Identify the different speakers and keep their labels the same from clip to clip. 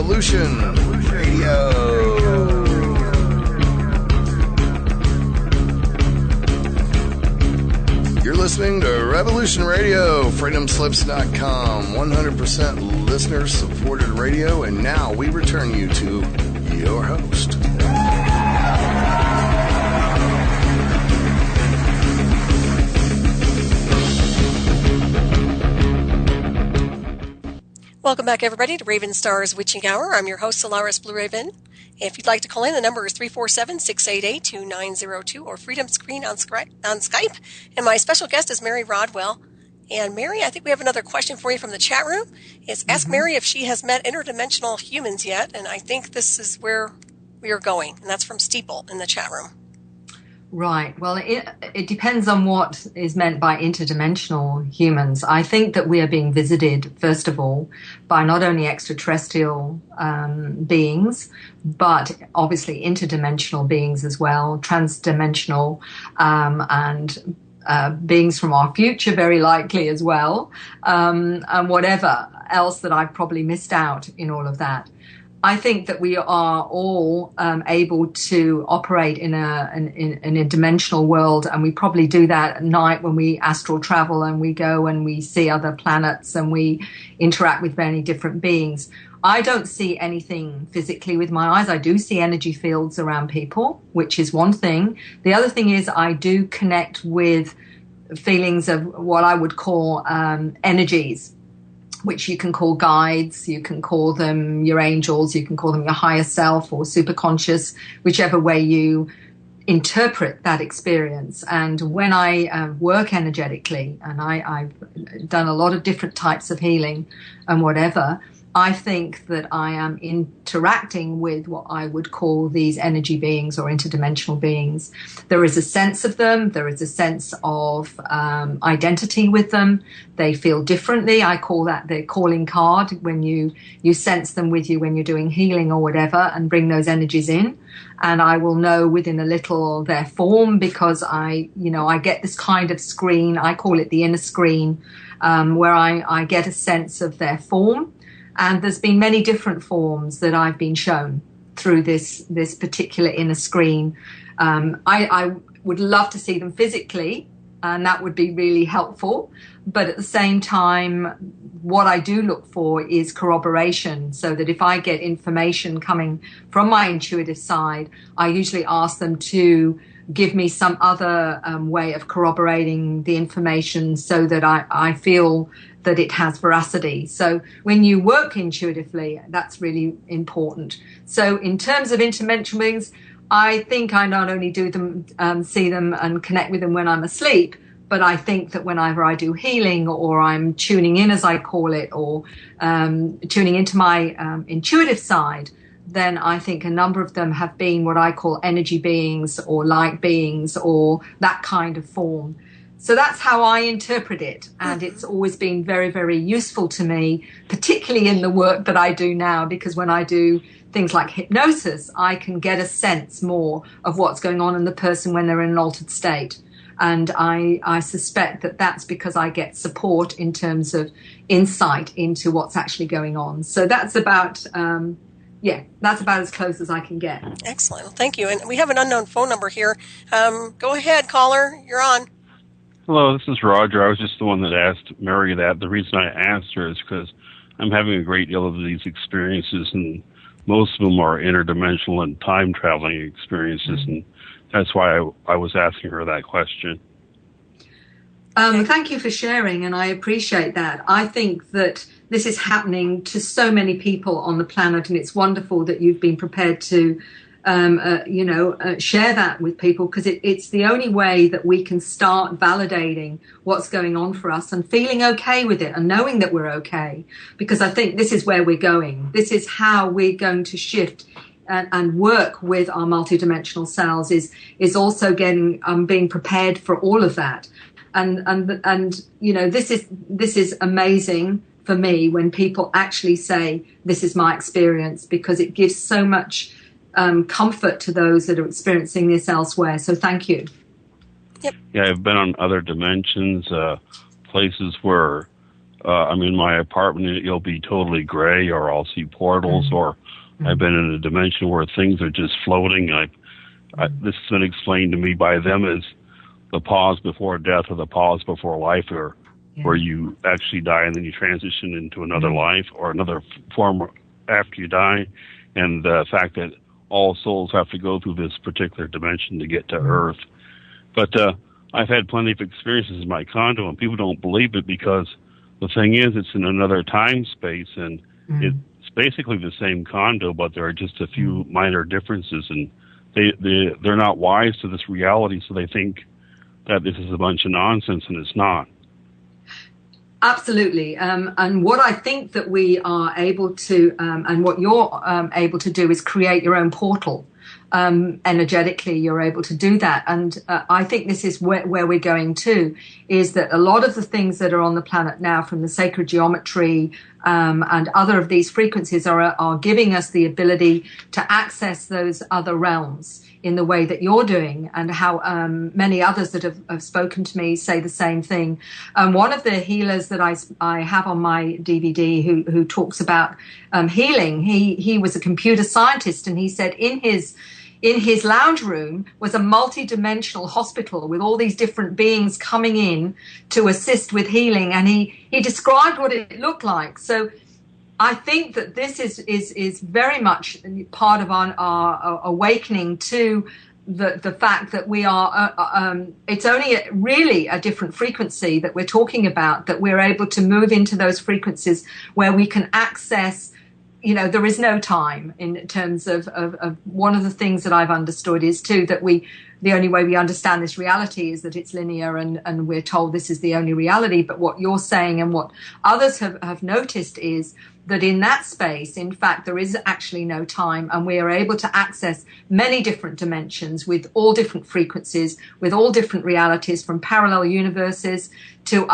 Speaker 1: Revolution Radio. You're listening to Revolution Radio, freedomslips.com, 100% listener-supported radio, and now we return you to your host.
Speaker 2: Welcome back, everybody, to Ravenstar's Witching Hour. I'm your host, Solaris Blue Raven. If you'd like to call in, the number is 347-688-2902 or Freedom Screen on Skype. And my special guest is Mary Rodwell. And Mary, I think we have another question for you from the chat room. It's ask Mary if she has met interdimensional humans yet. And I think this is where we are going. And that's from Steeple in the chat room.
Speaker 3: Right. Well, it depends on what is meant by interdimensional humans. I think that we are being visited, first of all, by not only extraterrestrial beings, but obviously interdimensional beings as well, transdimensional, and beings from our future, very likely as well, and whatever else that I've probably missed out in all of that. I think that we are all able to operate in a dimensional world, and we probably do that at night when we astral travel and we go and we see other planets and we interact with many different beings. I don't see anything physically with my eyes. I do see energy fields around people, which is one thing. The other thing is I do connect with feelings of what I would call energies, which you can call guides, you can call them your angels, you can call them your higher self or superconscious, whichever way you interpret that experience. And when I work energetically, and I've done a lot of different types of healing and whatever, I think that I am interacting with what I would call these energy beings or interdimensional beings. There is a sense of them. There is a sense of identity with them. They feel differently. I call that the calling card, when you sense them with you when you're doing healing or whatever, and bring those energies in. And I will know within a little their form, because I get this kind of screen. I call it the inner screen, where I get a sense of their form. And there's been many different forms that I've been shown through this particular inner screen. I would love to see them physically, and that would be really helpful. But at the same time, what I do look for is corroboration, so that if I get information coming from my intuitive side, I usually ask them to give me some other way of corroborating the information, so that I feel that it has veracity. So when you work intuitively, that's really important. So in terms of interdimensional beings, I think I not only do them, see them and connect with them when I'm asleep, but I think that whenever I do healing, or I'm tuning in, as I call it, or tuning into my intuitive side, then I think a number of them have been what I call energy beings or light beings or that kind of form. So that's how I interpret it. And it's always been very, very useful to me, particularly in the work that I do now, because when I do things like hypnosis, I can get a sense more of what's going on in the person when they're in an altered state. And I suspect that that's because I get support in terms of insight into what's actually going on. So that's about, that's about as close as I can get.
Speaker 2: Excellent. Well, thank you. And we have an unknown phone number here. Go ahead, caller. You're on.
Speaker 4: Hello, this is Roger. I was just the one that asked Mary that. The reason I asked her is because I'm having a great deal of these experiences, and most of them are interdimensional and time-traveling experiences, and that's why I was asking her that question.
Speaker 3: Thank you for sharing, and I appreciate that. I think that this is happening to so many people on the planet, and it's wonderful that you've been prepared to share that with people, because it's the only way that we can start validating what's going on for us and feeling okay with it and knowing that we're okay, because I think this is where we're going. This is how we're going to shift and work with our multidimensional selves, is also getting being prepared for all of that. And this is amazing for me when people actually say this is my experience, because it gives so much comfort to those that are experiencing this elsewhere. So thank you.
Speaker 2: Yep.
Speaker 4: Yeah, I've been on other dimensions, places where I'm in my apartment and it'll be totally gray, or I'll see portals, or I've been in a dimension where things are just floating. This has been explained to me by them as the pause before death or the pause before life, or where you actually die and then you transition into another life or another form after you die, and the fact that all souls have to go through this particular dimension to get to Earth. But I've had plenty of experiences in my condo, and people don't believe it because the thing is, it's in another time space, and it's basically the same condo, but there are just a few minor differences, and they're not wise to this reality, so they think that this is a bunch of nonsense, and it's not.
Speaker 3: Absolutely. And what I think that we are able to, and what you're able to do, is create your own portal. Energetically, you're able to do that. And I think this is where we're going to, is that a lot of the things that are on the planet now, from the sacred geometry and other of these frequencies, are giving us the ability to access those other realms in the way that you're doing, and how many others that have spoken to me say the same thing. One of the healers that I have on my DVD who talks about healing, he was a computer scientist, and he said in his lounge room was a multidimensional hospital with all these different beings coming in to assist with healing, and he described what it looked like. So I think that this is very much part of our awakening to the fact that we are, it's only really a different frequency that we're talking about, that we're able to move into those frequencies where we can access, there is no time in terms of one of the things that I've understood is too, that the only way we understand this reality is that it's linear, and we're told this is the only reality. But what you're saying and what others have noticed is that in that space, in fact, there is actually no time, and we are able to access many different dimensions with all different frequencies, with all different realities, from parallel universes to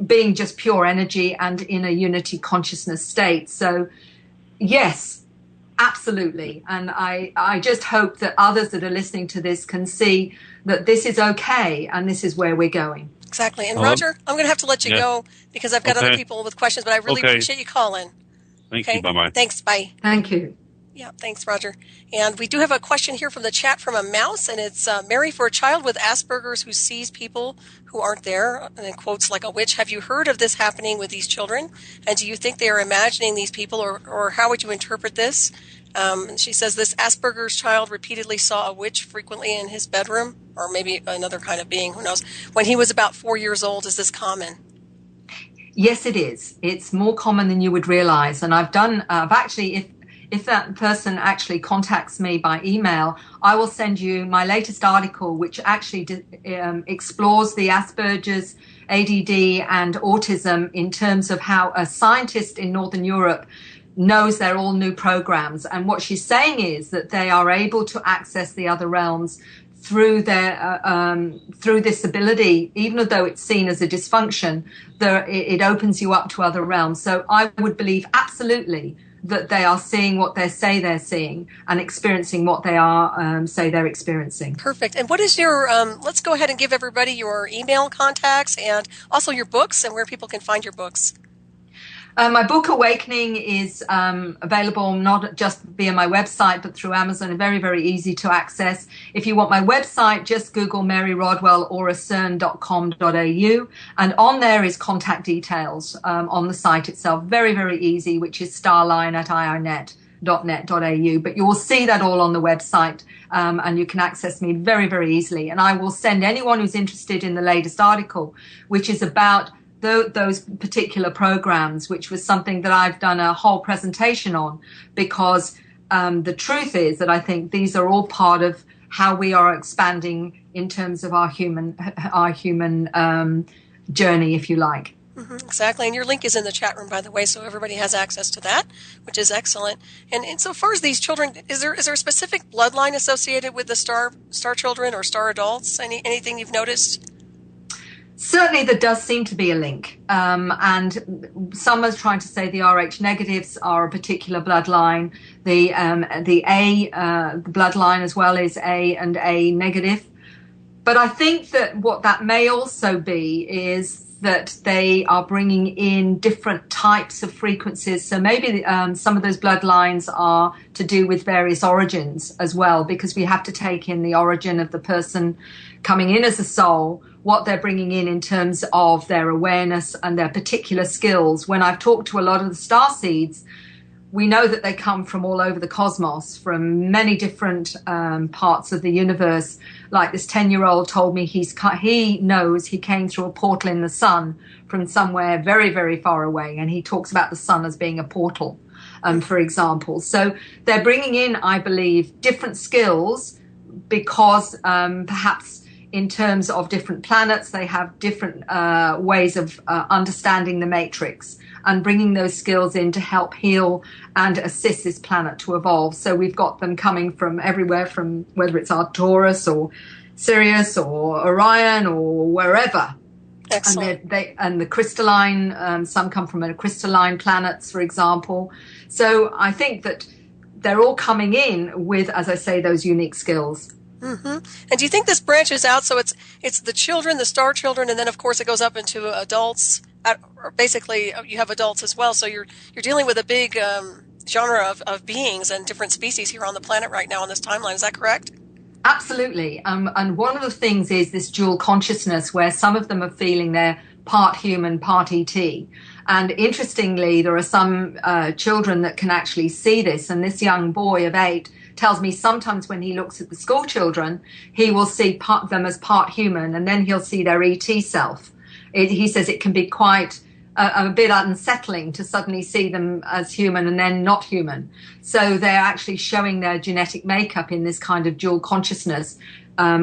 Speaker 3: being just pure energy and in a unity consciousness state. So, yes, absolutely. And I just hope that others that are listening to this can see that this is okay and this is where we're going.
Speaker 2: Exactly. And Roger, I'm going to have to let you go because I've got other people with questions, but I really appreciate you calling.
Speaker 4: Thank you. Bye-bye.
Speaker 2: Thanks. Bye.
Speaker 3: Thank you.
Speaker 2: Yeah, thanks, Roger. And we do have a question here from the chat from a mouse, and it's Mary, for a child with Asperger's who sees people who aren't there, and in quotes, like a witch. Have you heard of this happening with these children? And do you think they are imagining these people, or how would you interpret this? She says this Asperger's child repeatedly saw a witch frequently in his bedroom, or maybe another kind of being, who knows. When he was about 4 years old, is this common?
Speaker 3: Yes, it is. It's more common than you would realize. And I've actually, if that person actually contacts me by email, I will send you my latest article, which actually explores the Asperger's, ADD, and autism in terms of how a scientist in Northern Europe knows they're all new programs. And what she's saying is that they are able to access the other realms through their through this ability, even though it's seen as a dysfunction. It opens you up to other realms. So I would believe absolutely that they are seeing what they say they're seeing and experiencing what they are say they're experiencing.
Speaker 2: Perfect. And what is your, let's go ahead and give everybody your email contacts and also your books and where people can find your books.
Speaker 3: My book, Awakening, is available not just via my website, but through Amazon, and very, very easy to access. If you want my website, just Google Mary Rodwell or ACERN.com.au. And on there is contact details on the site itself. Very, very easy, which is starline@ionet.net.au. But you will see that all on the website, and you can access me very, very easily. And I will send anyone who's interested in the latest article, which is about those particular programs, which was something that I've done a whole presentation on, because the truth is that I think these are all part of how we are expanding in terms of our human journey, if you like.
Speaker 2: Mm-hmm, exactly. And your link is in the chat room, by the way, so everybody has access to that, which is excellent. And so far as these children, is there a specific bloodline associated with the star children or star adults? Anything you've noticed?
Speaker 3: Certainly there does seem to be a link, and some are trying to say the Rh negatives are a particular bloodline. The A bloodline as well is A and A negative. But I think that what that may also be is that they are bringing in different types of frequencies. So maybe some of those bloodlines are to do with various origins as well, because we have to take in the origin of the person coming in as a soul, what they're bringing in terms of their awareness and their particular skills. When I've talked to a lot of the starseeds, we know that they come from all over the cosmos, from many different parts of the universe. Like this 10-year-old told me he knows he came through a portal in the sun from somewhere very, very far away. And he talks about the sun as being a portal, for example. So they're bringing in, I believe, different skills because perhaps in terms of different planets, they have different ways of understanding the matrix and bringing those skills in to help heal and assist this planet to evolve. So we've got them coming from everywhere, from whether it's Arcturus or Sirius or Orion or wherever.
Speaker 2: Excellent.
Speaker 3: And the crystalline, some come from crystalline planets, for example. So I think that they're all coming in with, as I say, those unique skills.
Speaker 2: Mm-hmm. And do you think this branches out? So it's the children, the star children, and then of course it goes up into adults. Basically, you have adults as well. So you're dealing with a big genre of beings and different species here on the planet right now on this timeline. Is that correct?
Speaker 3: Absolutely. And one of the things is this dual consciousness, where some of them are feeling they're part human, part ET. And interestingly, there are some children that can actually see this. And this young boy of 8 tells me sometimes when he looks at the school children, he will see them as part human, and then he'll see their ET self. He says it can be quite a bit unsettling to suddenly see them as human and then not human. So they're actually showing their genetic makeup in this kind of dual consciousness,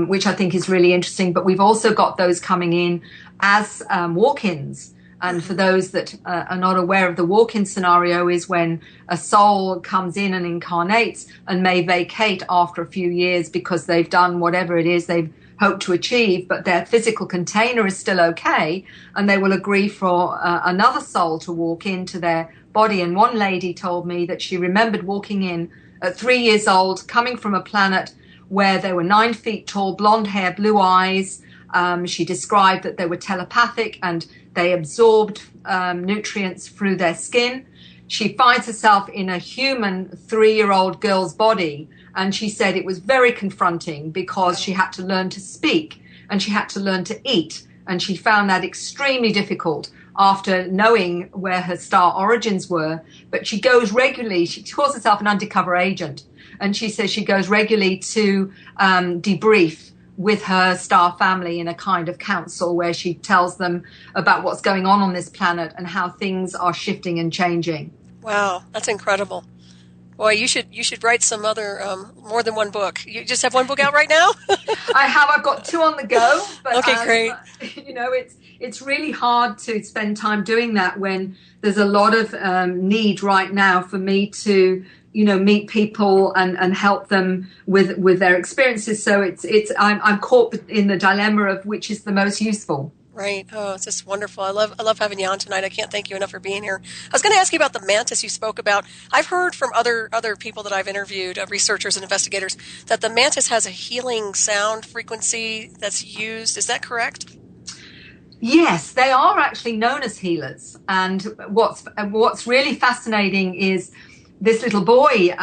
Speaker 3: which I think is really interesting. But we've also got those coming in as walk-ins. And for those that are not aware of the walk-in scenario, is when a soul comes in and incarnates and may vacate after a few years because they've done whatever it is they've hope to achieve, but their physical container is still okay, and they will agree for another soul to walk into their body. And one lady told me that she remembered walking in at 3 years old, coming from a planet where they were 9 feet tall, blonde hair, blue eyes. She described that they were telepathic and they absorbed nutrients through their skin. She finds herself in a human 3-year-old girl's body. And she said it was very confronting because she had to learn to speak and she had to learn to eat. And she found that extremely difficult after knowing where her star origins were. But she goes regularly, she calls herself an undercover agent. And she says she goes regularly to debrief with her star family in a kind of council where she tells them about what's going on this planet and how things are shifting and changing.
Speaker 2: Wow, that's incredible. Boy, you should write some other, more than one book. You just have one book out right now?
Speaker 3: I've got 2 on the go. But,
Speaker 2: okay, great.
Speaker 3: It's really hard to spend time doing that when there's a lot of need right now for me to, meet people and help them with their experiences. So I'm caught in the dilemma of which is the most useful.
Speaker 2: Right. Oh, it's just wonderful. I love having you on tonight. I can't thank you enough for being here. I was going to ask you about the Mantis you spoke about. I've heard from other people that I've interviewed, researchers and investigators, that the Mantis has a healing sound frequency that's used. Is that correct?
Speaker 3: Yes, they are actually known as healers. And what's really fascinating is this little boy,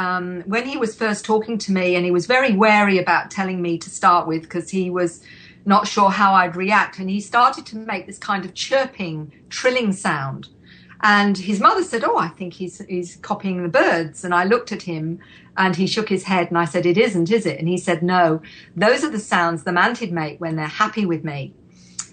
Speaker 3: when he was first talking to me, and he was very wary about telling me to start with because he was not sure how I'd react. And he started to make this kind of chirping, trilling sound. And his mother said, "Oh, I think he's copying the birds." And I looked at him and he shook his head and I said, "It isn't, is it?" And he said, "No, those are the sounds the mantid make when they're happy with me."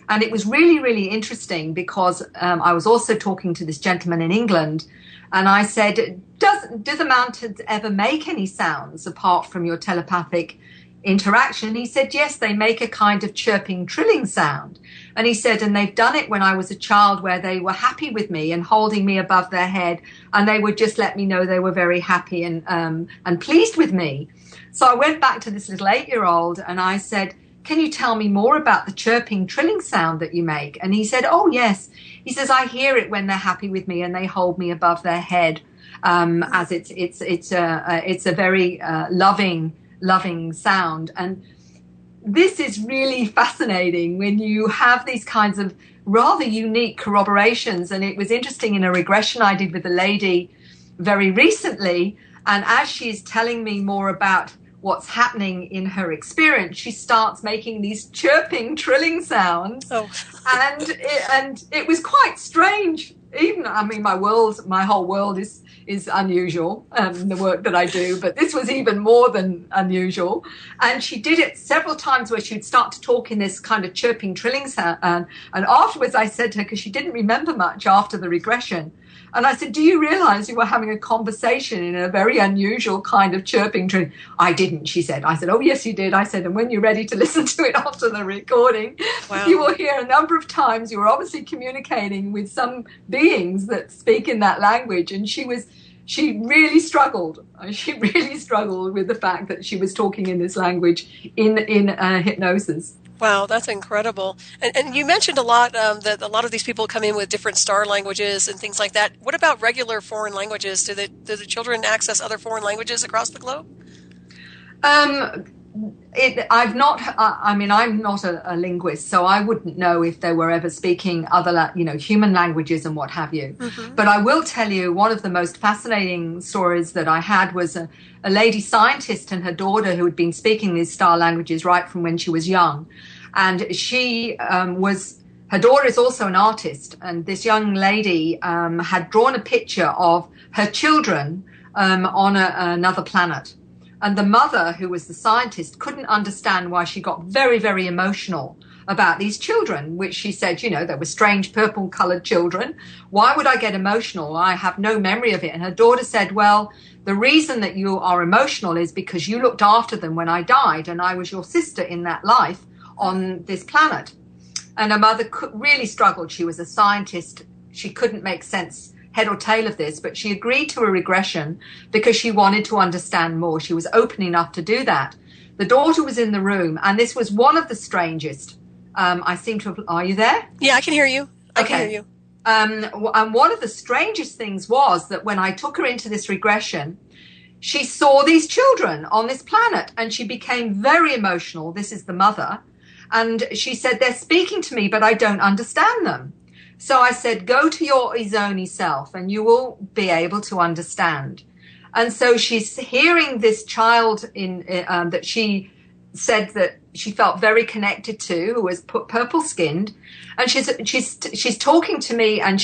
Speaker 3: And it was really, really interesting because I was also talking to this gentleman in England and I said, do the mantids ever make any sounds apart from your telepathic interaction? He said, yes, they make a kind of chirping, trilling sound. And he said, and they've done it when I was a child where they were happy with me and holding me above their head, and they would just let me know they were very happy and pleased with me. So I went back to this little 8-year-old and I said, "Can you tell me more about the chirping, trilling sound that you make?" And he said, "Oh, yes." He says, "I hear it when they're happy with me and they hold me above their head, as it's a very loving sound." And this is really fascinating when you have these kinds of rather unique corroborations. And it was interesting in a regression I did with a lady very recently. And as she's telling me more about what's happening in her experience, she starts making these chirping, trilling sounds.
Speaker 2: Oh.
Speaker 3: and it was quite strange. Even, I mean, my whole world is unusual, the work that I do, but this was even more than unusual. And she did it several times where she'd start to talk in this kind of chirping, trilling sound. And afterwards I said to her, because she didn't remember much after the regression, and I said, do you realize you were having a conversation in a very unusual kind of chirping, trilling? I didn't, she said. I said, oh, yes, you did. I said, and when you're ready to listen to it after the recording,
Speaker 2: wow,
Speaker 3: you will hear a number of times you were obviously communicating with some beings that speak in that language. And she really struggled. She really struggled with the fact that she was talking in this language in hypnosis.
Speaker 2: Wow, that's incredible. And you mentioned a lot that a lot of these people come in with different star languages and things like that. What about regular foreign languages? Do the children access other foreign languages across the globe?
Speaker 3: I'm not a linguist, so I wouldn't know if they were ever speaking other, human languages and what have you. Mm-hmm. But I will tell you, one of the most fascinating stories that I had was a lady scientist and her daughter who had been speaking these star languages right from when she was young. And she her daughter is also an artist, and this young lady had drawn a picture of her children on another planet. And the mother, who was the scientist, couldn't understand why she got very, very emotional about these children, which she said, they were strange purple-colored children. Why would I get emotional? I have no memory of it. And her daughter said, well, the reason that you are emotional is because you looked after them when I died, and I was your sister in that life on this planet. And her mother really struggled. She was a scientist. She couldn't make sense head or tail of this, but she agreed to a regression because she wanted to understand more. She was open enough to do that. The daughter was in the room, and this was one of the strangest. I seem to have, are you there?
Speaker 2: Yeah, I can hear you. I can hear you.
Speaker 3: And one of the strangest things was that when I took her into this regression, she saw these children on this planet, and she became very emotional. This is the mother. And she said, they're speaking to me, but I don't understand them. So I said, go to your Izoni self and you will be able to understand. And so she's hearing this child that she said that she felt very connected to, who was purple skinned. And she's talking to me, and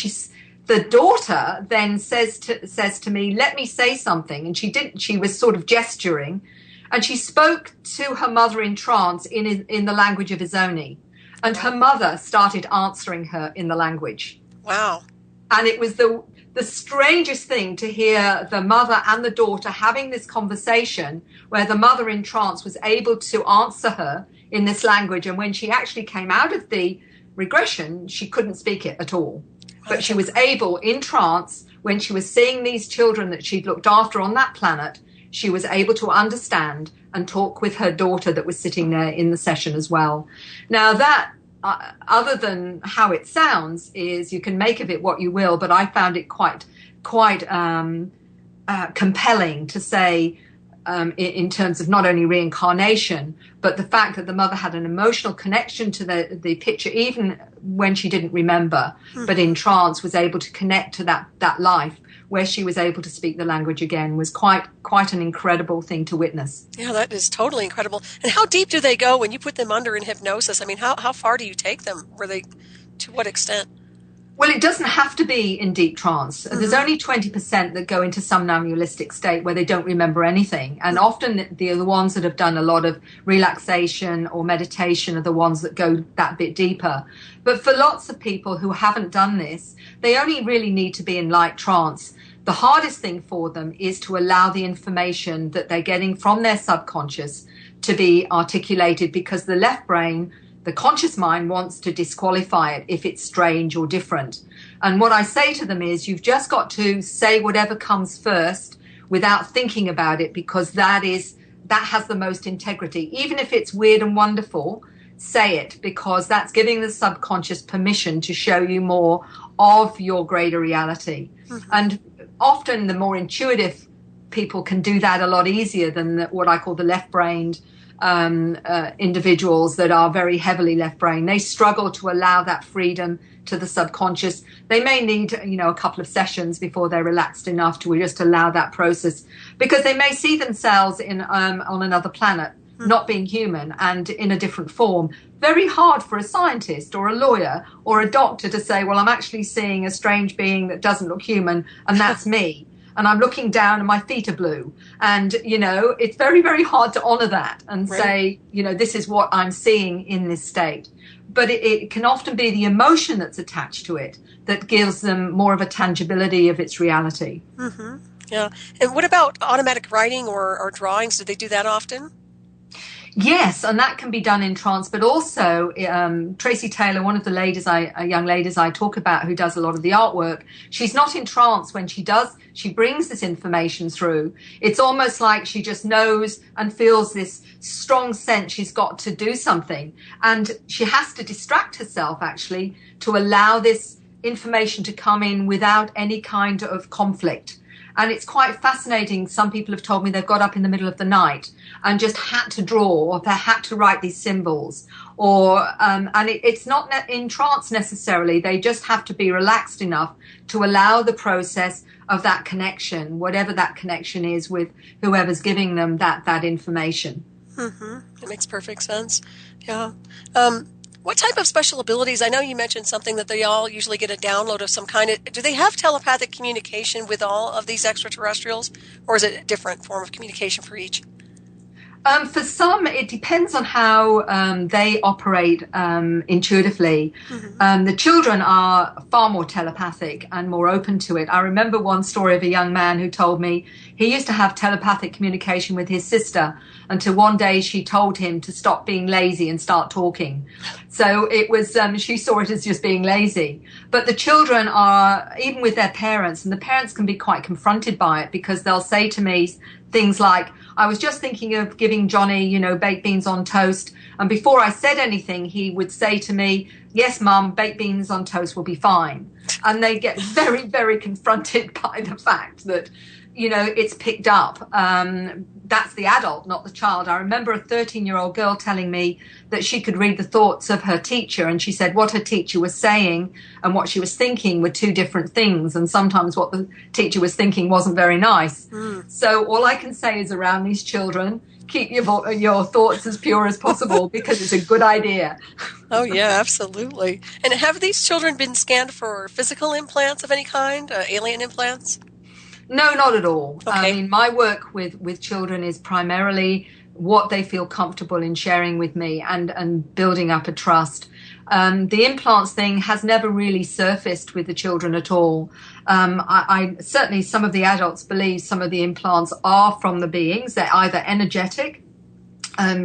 Speaker 3: the daughter then says to me, let me say something. And she was sort of gesturing, and she spoke to her mother in trance in the language of Izoni. And her mother started answering her in the language.
Speaker 2: Wow.
Speaker 3: And it was the strangest thing to hear the mother and the daughter having this conversation where the mother in trance was able to answer her in this language. And when she actually came out of the regression, she couldn't speak it at all. But she was able, in trance, when she was seeing these children that she'd looked after on that planet, she was able to understand and talk with her daughter that was sitting there in the session as well. Now that, other than how it sounds, is you can make of it what you will, but I found it quite compelling to say in terms of not only reincarnation, but the fact that the mother had an emotional connection to the picture, even when she didn't remember, but in trance was able to connect to that life where she was able to speak the language again, was quite an incredible thing to witness.
Speaker 2: Yeah, that is totally incredible. And how deep do they go when you put them under in hypnosis? I mean, how far do you take them? To what extent?
Speaker 3: Well, it doesn't have to be in deep trance. Mm-hmm. There's only 20% that go into somnambulistic state where they don't remember anything. And often the ones that have done a lot of relaxation or meditation are the ones that go that bit deeper. But for lots of people who haven't done this, they only really need to be in light trance. The hardest thing for them is to allow the information that they're getting from their subconscious to be articulated, because the left brain, the conscious mind, wants to disqualify it if it's strange or different. And what I say to them is, you've just got to say whatever comes first without thinking about it, because that has the most integrity. Even if it's weird and wonderful, say it, because that's giving the subconscious permission to show you more of your greater reality. Mm-hmm. And often the more intuitive people can do that a lot easier than what I call the left-brained individuals that are very heavily left brain. They struggle to allow that freedom to the subconscious. They may need, a couple of sessions before they're relaxed enough to just allow that process, because they may see themselves on another planet, not being human and in a different form. Very hard for a scientist or a lawyer or a doctor to say, well, I'm actually seeing a strange being that doesn't look human, and that's me. And I'm looking down and my feet are blue. And, it's very, very hard to honor that and say, this is what I'm seeing in this state. But it can often be the emotion that's attached to it that gives them more of a tangibility of its reality.
Speaker 2: Mm-hmm. Yeah. And what about automatic writing or drawings? Do they do that often?
Speaker 3: Yes, and that can be done in trance, but also Tracy Taylor, one of the young ladies I talk about who does a lot of the artwork, she's not in trance when she brings this information through. It's almost like she just knows and feels this strong sense she's got to do something. And she has to distract herself, actually, to allow this information to come in without any kind of conflict. And it's quite fascinating. Some people have told me they've got up in the middle of the night and just had to draw, or they had to write these symbols, it's not in trance necessarily. They just have to be relaxed enough to allow the process of that connection, whatever that connection is with whoever's giving them that information.
Speaker 2: Mm-hmm. That makes perfect sense. Yeah. What type of special abilities? I know you mentioned something that they all usually get a download of some kind. Do they have telepathic communication with all of these extraterrestrials, or is it a different form of communication for each?
Speaker 3: For some, it depends on how they operate intuitively. Mm-hmm. The children are far more telepathic and more open to it. I remember one story of a young man who told me he used to have telepathic communication with his sister until one day she told him to stop being lazy and start talking. So it was, she saw it as just being lazy. But the children are, even with their parents, and the parents can be quite confronted by it, because they'll say to me things like, I was just thinking of giving Johnny, baked beans on toast. And before I said anything, he would say to me, yes, Mum, baked beans on toast will be fine. And they get very, very confronted by the fact that, it's picked up. That's the adult, not the child. I remember a 13-year-old girl telling me that she could read the thoughts of her teacher, and she said what her teacher was saying and what she was thinking were two different things, and sometimes what the teacher was thinking wasn't very nice. So all I can say is, around these children, keep your thoughts as pure as possible, because it's a good idea.
Speaker 2: Oh, yeah, absolutely. And have these children been scanned for physical implants of any kind, alien implants?
Speaker 3: No, not at all.
Speaker 2: Okay.
Speaker 3: I mean, my work with children is primarily what they feel comfortable in sharing with me and building up a trust. The implants thing has never really surfaced with the children at all. I certainly, some of the adults believe some of the implants are from the beings. They're either energetic.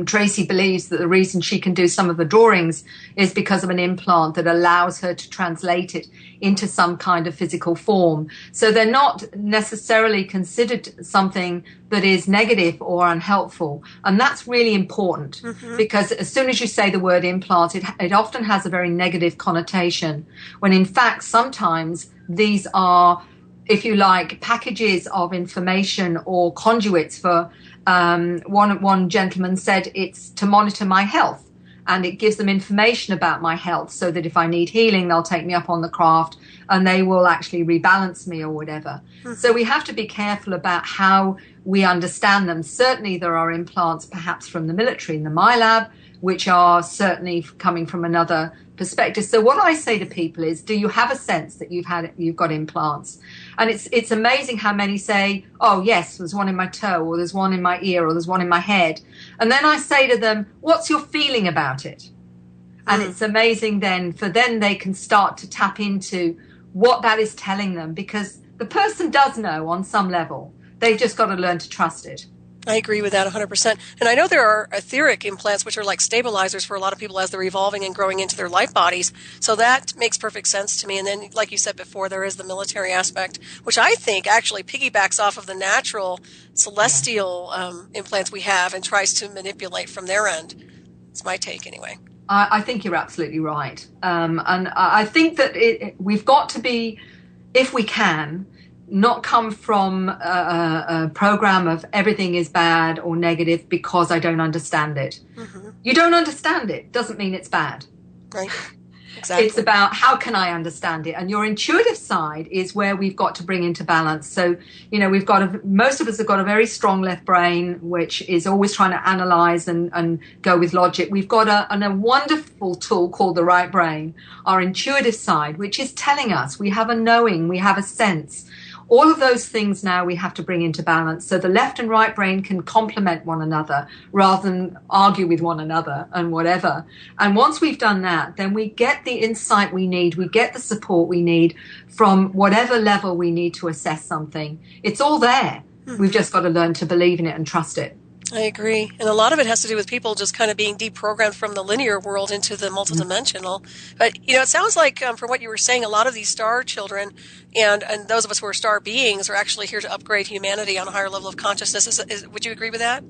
Speaker 3: Tracy believes that the reason she can do some of the drawings is because of an implant that allows her to translate it into some kind of physical form. So they're not necessarily considered something that is negative or unhelpful. And that's really important, because as soon as you say the word implant, it often has a very negative connotation, when in fact sometimes these are, if you like, packages of information or conduits for one gentleman said it's to monitor my health, and it gives them information about my health, so that if I need healing, they'll take me up on the craft and they will actually rebalance me or whatever. So we have to be careful about how we understand them. Certainly there are implants perhaps from the military in the MyLab, which are certainly coming from another perspective. So what I say to people is, do you have a sense that you've got implants? And it's amazing how many say, oh yes, there's one in my toe, or there's one in my ear, or there's one in my head. And then I say to them, what's your feeling about it? And it's amazing then, for then they can start to tap into what that is telling them, because the person does know on some level. They've just got to learn to trust it.
Speaker 2: I agree with that 100%. And I know there are etheric implants, which are like stabilizers for a lot of people as they're evolving and growing into their life bodies. So that makes perfect sense to me. And then, like you said before, there is the military aspect, which I think actually piggybacks off of the natural celestial implants we have and tries to manipulate from their end. It's my take anyway.
Speaker 3: I think you're absolutely right. And I think that we've got to be, if we can, not come from a program of everything is bad or negative because I don't understand it. Mm-hmm. You don't understand it doesn't mean it's bad.
Speaker 2: Right. Exactly.
Speaker 3: It's about how can I understand it, and your intuitive side is where we've got to bring into balance. So, we've got most of us have got a very strong left brain, which is always trying to analyze and go with logic. We've got a wonderful tool called the right brain, our intuitive side, which is telling us we have a knowing, we have a sense. All of those things now we have to bring into balance so the left and right brain can complement one another rather than argue with one another and whatever. And once we've done that, then we get the insight we need, we get the support we need from whatever level we need to assess something. It's all there. We've just got to learn to believe in it and trust it.
Speaker 2: I agree. And a lot of it has to do with people just kind of being deprogrammed from the linear world into the multidimensional. But, it sounds like from what you were saying, a lot of these star children and those of us who are star beings are actually here to upgrade humanity on a higher level of consciousness. Would you agree with that?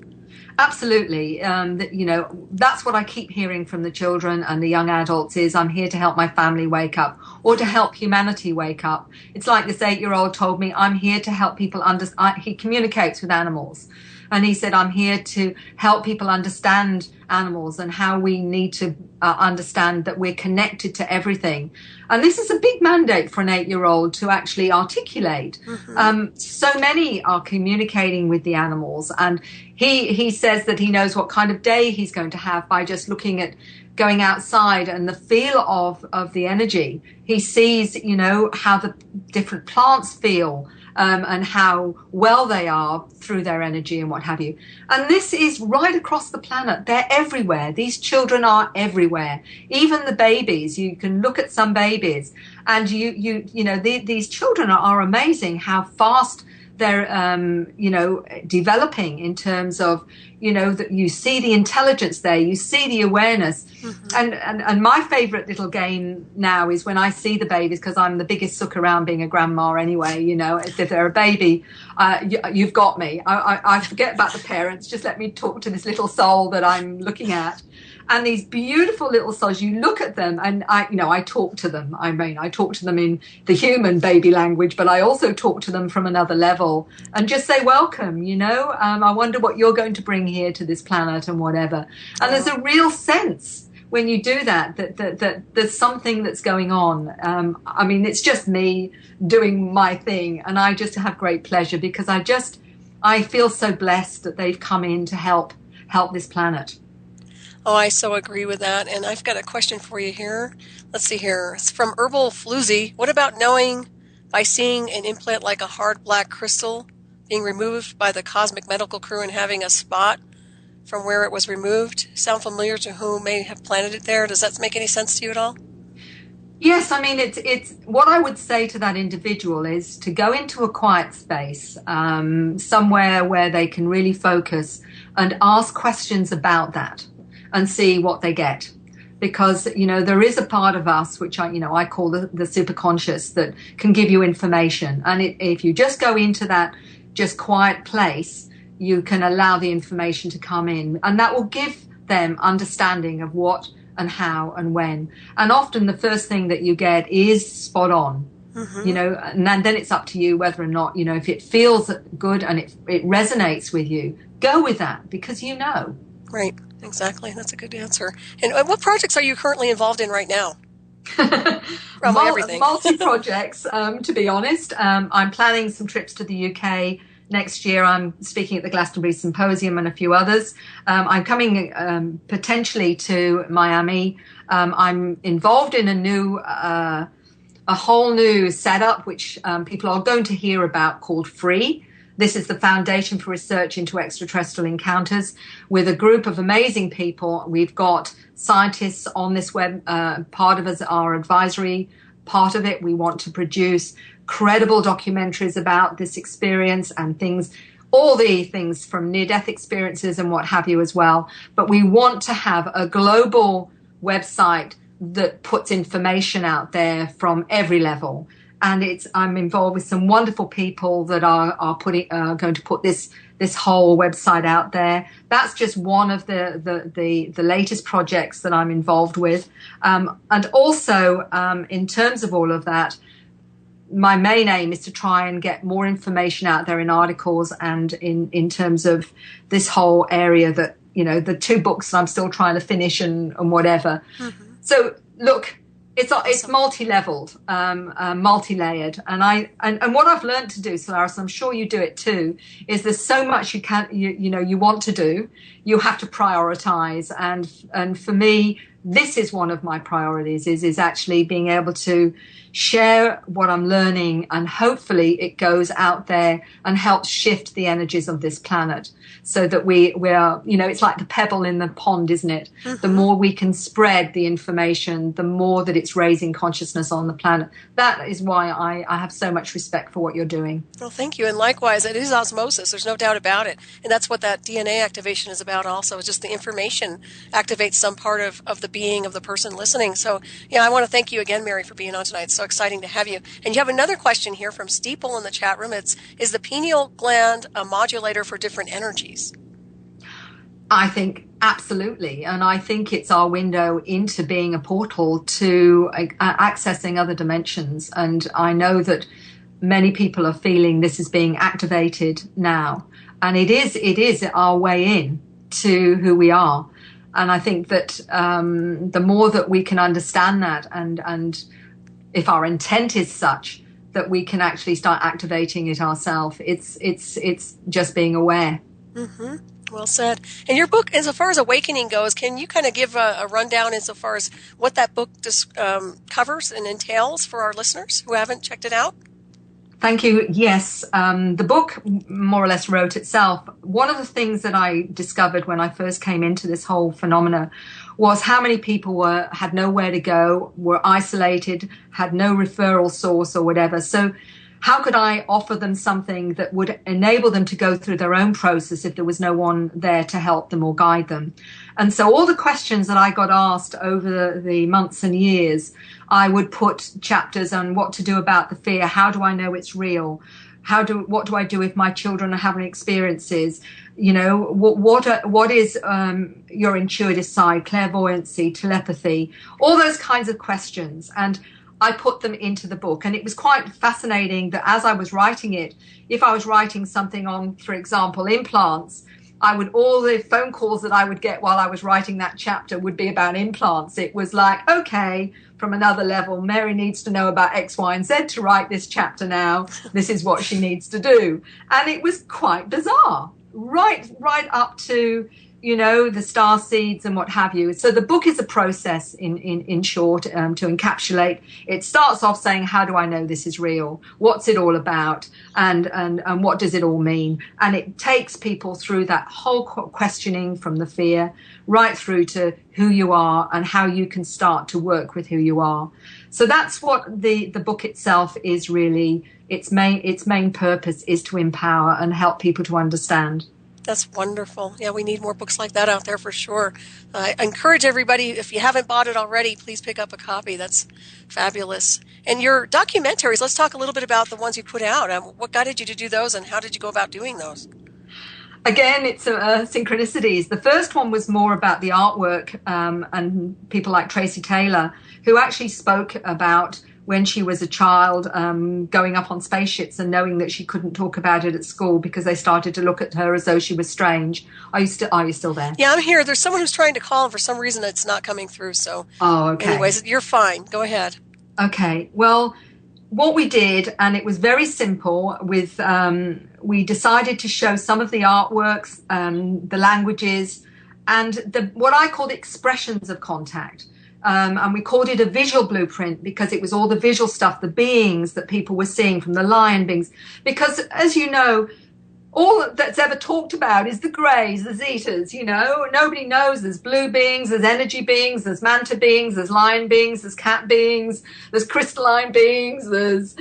Speaker 3: Absolutely. That's what I keep hearing from the children and the young adults is I'm here to help my family wake up or to help humanity wake up. It's like this 8-year-old told me, I'm here to help people understand. He communicates with animals. And he said, I'm here to help people understand animals and how we need to understand that we're connected to everything. And this is a big mandate for an 8-year-old to actually articulate. Mm-hmm. So many are communicating with the animals. And he says that he knows what kind of day he's going to have by just looking at going outside and the feel of the energy. He sees, how the different plants feel. And how well they are through their energy and what have you. And this is right across the planet. They're everywhere. These children are everywhere. Even the babies. You can look at some babies and these children are amazing how fast they're, developing in terms of, that you see the intelligence there, you see the awareness. Mm-hmm. And my favorite little game now is when I see the babies, because I'm the biggest sook around being a grandma anyway, if they're a baby, you've got me. I forget about the parents. Just let me talk to this little soul that I'm looking at. And these beautiful little souls, you look at them and I talk to them. I talk to them in the human baby language, but I also talk to them from another level and just say, welcome, I wonder what you're going to bring here to this planet and whatever. And there's a real sense when you do that there's something that's going on. It's just me doing my thing. And I just have great pleasure because I feel so blessed that they've come in to help this planet.
Speaker 2: Oh, I so agree with that. And I've got a question for you here. Let's see here. It's from Herbal Floozy. What about knowing by seeing an implant like a hard black crystal being removed by the cosmic medical crew and having a spot from where it was removed? Sound familiar to who may have planted it there? Does that make any sense to you at all?
Speaker 3: Yes, it's what I would say to that individual is to go into a quiet space, somewhere where they can really focus and ask questions about that. And see what they get. Because, there is a part of us, which I call the superconscious, that can give you information. And if you just go into that just quiet place, you can allow the information to come in. And that will give them understanding of what and how and when. And often the first thing that you get is spot on. Mm-hmm. And then it's up to you whether or not, if it feels good and it resonates with you, go with that because
Speaker 2: Right. Exactly. That's a good answer. And what projects are you currently involved in right now? Probably everything.
Speaker 3: Multi-projects, to be honest. I'm planning some trips to the UK next year. I'm speaking at the Glastonbury Symposium and a few others. I'm coming potentially to Miami. I'm involved in a whole new setup, which people are going to hear about, called FREE. This is the Foundation for Research into Extraterrestrial Encounters with a group of amazing people. We've got scientists on this web. Part of us are advisory. Part of it, we want to produce credible documentaries about this experience and things, all the things from near-death experiences and what have you as well. But we want to have a global website that puts information out there from every level. And I'm involved with some wonderful people that are going to put this whole website out there. That's just one of the latest projects that I'm involved with. And also, in terms of all of that, my main aim is to try and get more information out there in articles and in terms of this whole area that, you know, the 2 books that I'm still trying to finish and whatever. Mm-hmm. So look, it's multi-leveled, multi-layered, and what I've learned to do, Solaris, I'm sure you do it too, is there's so much you want to do. You have to prioritize, and for me, this is one of my priorities, is actually being able to share what I'm learning, and hopefully it goes out there and helps shift the energies of this planet, so that we are, you know, it's like the pebble in the pond, isn't it? Mm-hmm. The more we can spread the information, the more that it's raising consciousness on the planet. That is why I have so much respect for what you're doing.
Speaker 2: Well, thank you. And likewise, it is osmosis. There's no doubt about it. And that's what that DNA activation is about also. It's just the information activates some part of the being of the person listening. So, yeah, I want to thank you again, Mary, for being on tonight. It's so exciting to have you. And you have another question here from Steeple in the chat room. Is the pineal gland a modulator for different energies?
Speaker 3: I think absolutely. And I think it's our window into being a portal to accessing other dimensions. And I know that many people are feeling this is being activated now. And it is our way in to who we are. And I think that the more that we can understand that, and if our intent is such that we can actually start activating it ourselves, it's just being aware.
Speaker 2: Mm-hmm. Well said. And your book, as far as awakening goes, can you kind of give a rundown insofar as what that book covers and entails for our listeners who haven't checked it out?
Speaker 3: Thank you. Yes, the book more or less wrote itself. One of the things that I discovered when I first came into this whole phenomena was how many people had nowhere to go, were isolated, had no referral source or whatever. So how could I offer them something that would enable them to go through their own process if there was no one there to help them or guide them? And so all the questions that I got asked over the months and years, I would put chapters on what to do about the fear. How do I know it's real? What do I do if my children are having experiences? You know, what is your intuitive side, clairvoyancy, telepathy, all those kinds of questions. And I put them into the book. And it was quite fascinating that as I was writing it, if I was writing something on, for example, implants, all the phone calls that I would get while I was writing that chapter would be about implants. It was like, okay, from another level, Mary needs to know about X, Y, and Z to write this chapter now. This is what she needs to do. And it was quite bizarre, right up to, you know, the star seeds and what have you. So the book is a process in short, to encapsulate. It starts off saying, how do I know this is real? What's it all about? And what does it all mean? And it takes people through that whole questioning from the fear right through to who you are and how you can start to work with who you are. So that's what the book itself is really. Its main purpose is to empower and help people to understand.
Speaker 2: That's wonderful. Yeah, we need more books like that out there for sure. I encourage everybody, if you haven't bought it already, please pick up a copy. That's fabulous. And your documentaries, let's talk a little bit about the ones you put out. What guided you to do those, and how did you go about doing those?
Speaker 3: Again, it's synchronicities. The first one was more about the artwork and people like Tracy Taylor, who actually spoke about when she was a child, going up on spaceships and knowing that she couldn't talk about it at school because they started to look at her as though she was strange. Are you still there?
Speaker 2: Yeah, I'm here. There's someone who's trying to call, and for some reason it's not coming through. So,
Speaker 3: okay.
Speaker 2: Anyways, you're fine. Go ahead.
Speaker 3: Okay. Well, what we did, and it was very simple, we decided to show some of the artworks, the languages, and what I called expressions of contact. And we called it a visual blueprint because it was all the visual stuff, the beings that people were seeing from the lion beings. Because, as you know, all that's ever talked about is the greys, the zetas, you know. Nobody knows there's blue beings, there's energy beings, there's manta beings, there's lion beings, there's cat beings, there's crystalline beings, there's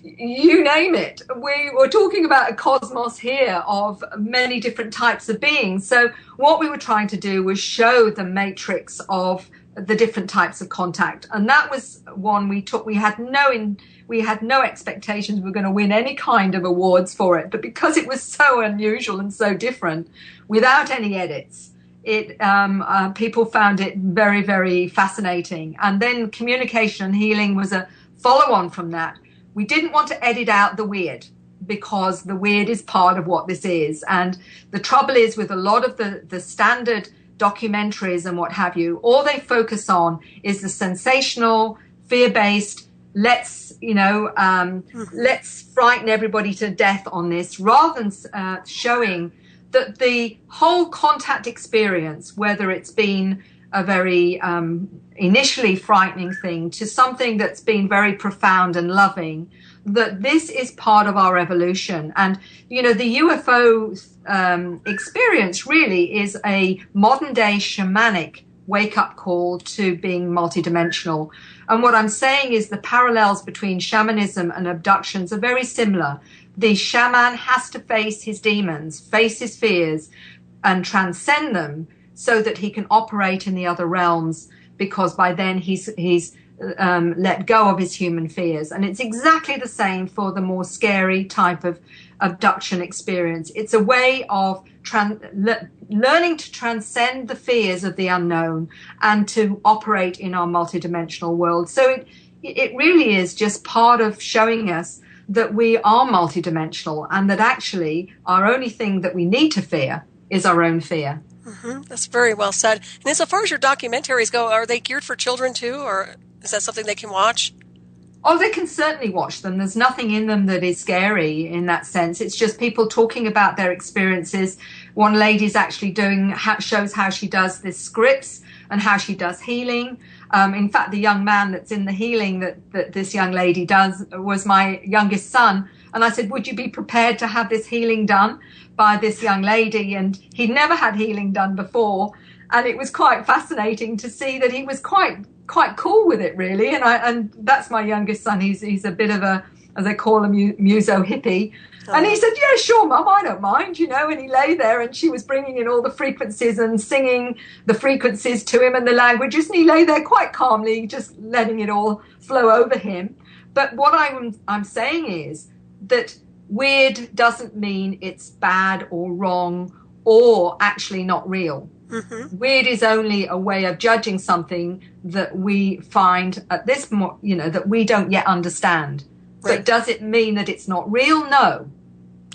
Speaker 3: you name it. We were talking about a cosmos here of many different types of beings. So what we were trying to do was show the matrix of the different types of contact, and that was one we took. We had no expectations we were going to win any kind of awards for it, but because it was so unusual and so different, without any edits, people found it very, very fascinating. And then communication and healing was a follow-on from that, We didn't want to edit out the weird, because the weird is part of what this is. And the trouble is with a lot of the standard documentaries and what have you, all they focus on is the sensational, fear-based, let's frighten everybody to death on this, rather than showing that the whole contact experience, whether it's been a very initially frightening thing to something that's been very profound and loving, that this is part of our evolution. And, the UFO experience really is a modern day shamanic wake-up call to being multidimensional. And what I'm saying is the parallels between shamanism and abductions are very similar. The shaman has to face his demons, face his fears, and transcend them so that he can operate in the other realms, because by then he's let go of his human fears. And it's exactly the same for the more scary type of abduction experience. It's a way of learning to transcend the fears of the unknown and to operate in our multidimensional world. So it really is just part of showing us that we are multidimensional, and that actually our only thing that we need to fear is our own fear.
Speaker 2: Mm-hmm. That's very well said. And as far as your documentaries go, are they geared for children too, or is that something they can watch?
Speaker 3: Oh, they can certainly watch them. There's nothing in them that is scary in that sense. It's just people talking about their experiences. One lady's actually shows how she does this scripts and how she does healing. In fact, the young man that's in the healing that this young lady does was my youngest son. And I said, would you be prepared to have this healing done by this young lady? And he'd never had healing done before. And it was quite fascinating to see that he was quite cool with it, really. And that's my youngest son. He's a bit of a, as I call him, muso hippie. And he said, yeah, sure, Mum, I don't mind, And he lay there and she was bringing in all the frequencies and singing the frequencies to him and the languages. And he lay there quite calmly, just letting it all flow over him. But what I'm saying is that weird doesn't mean it's bad or wrong or actually not real. Mm-hmm. Weird is only a way of judging something that we find at this, that we don't yet understand. Right. But does it mean that it's not real? No.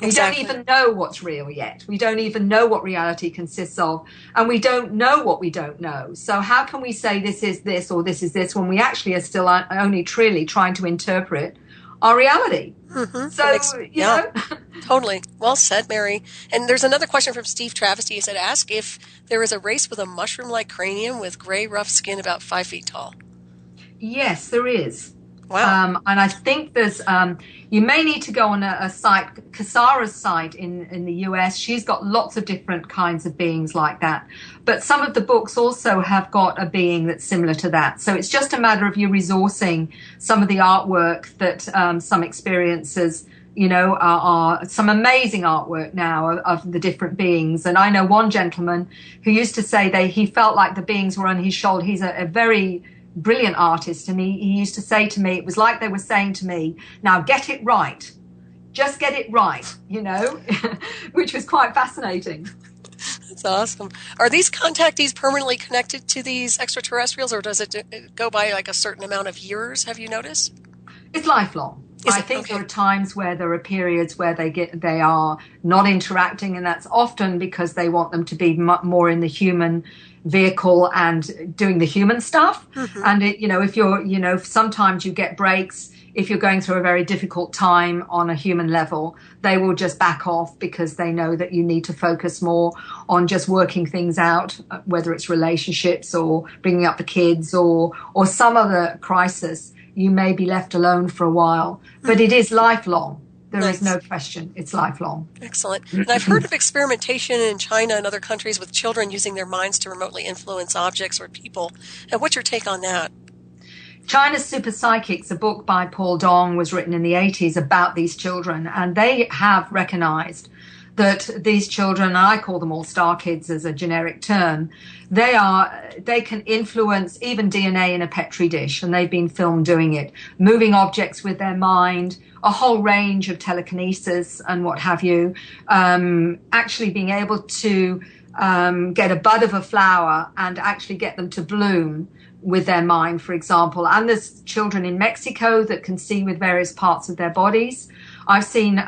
Speaker 3: Exactly. We don't even know what's real yet. We don't even know what reality consists of. And we don't know what we don't know. So how can we say this is this or this is this when we actually are still only truly trying to interpret our reality? Mm-hmm. So,
Speaker 2: Totally. Well said, Mary. And there's another question from Steve Travesty. He said, ask if there is a race with a mushroom-like cranium with gray, rough skin about 5 feet tall.
Speaker 3: Yes, there is.
Speaker 2: Wow.
Speaker 3: And I think there's, you may need to go on a site, Kasara's site in the US. She's got lots of different kinds of beings like that. But some of the books also have got a being that's similar to that. So it's just a matter of you resourcing some of the artwork that some experiencers, are some amazing artwork now of the different beings. And I know one gentleman who used to say he felt like the beings were on his shoulder. He's a very brilliant artist, and he used to say to me, it was like they were saying to me, now get it right, just get it right, which was quite fascinating.
Speaker 2: That's awesome. Are these contactees permanently connected to these extraterrestrials, or does it go by like a certain amount of years? Have you noticed?
Speaker 3: It's lifelong. I think there are times where there are periods where they are not interacting, and that's often because they want them to be more in the human vehicle and doing the human stuff. Mm-hmm. And if you're, sometimes you get breaks. If you're going through a very difficult time on a human level, they will just back off because they know that you need to focus more on just working things out, whether it's relationships or bringing up the kids or some other crisis. You may be left alone for a while, but it is lifelong. There is no question. It's lifelong.
Speaker 2: Excellent. And I've heard of experimentation in China and other countries with children using their minds to remotely influence objects or people. And what's your take on that?
Speaker 3: China's Super Psychics, a book by Paul Dong, was written in the 80s about these children. And they have recognized that these children, and I call them all star kids as a generic term, they can influence even DNA in a Petri dish, and they've been filmed doing it, moving objects with their mind, a whole range of telekinesis and what have you, actually being able to get a bud of a flower and actually get them to bloom with their mind, for example. And there's children in Mexico that can see with various parts of their bodies. I've seen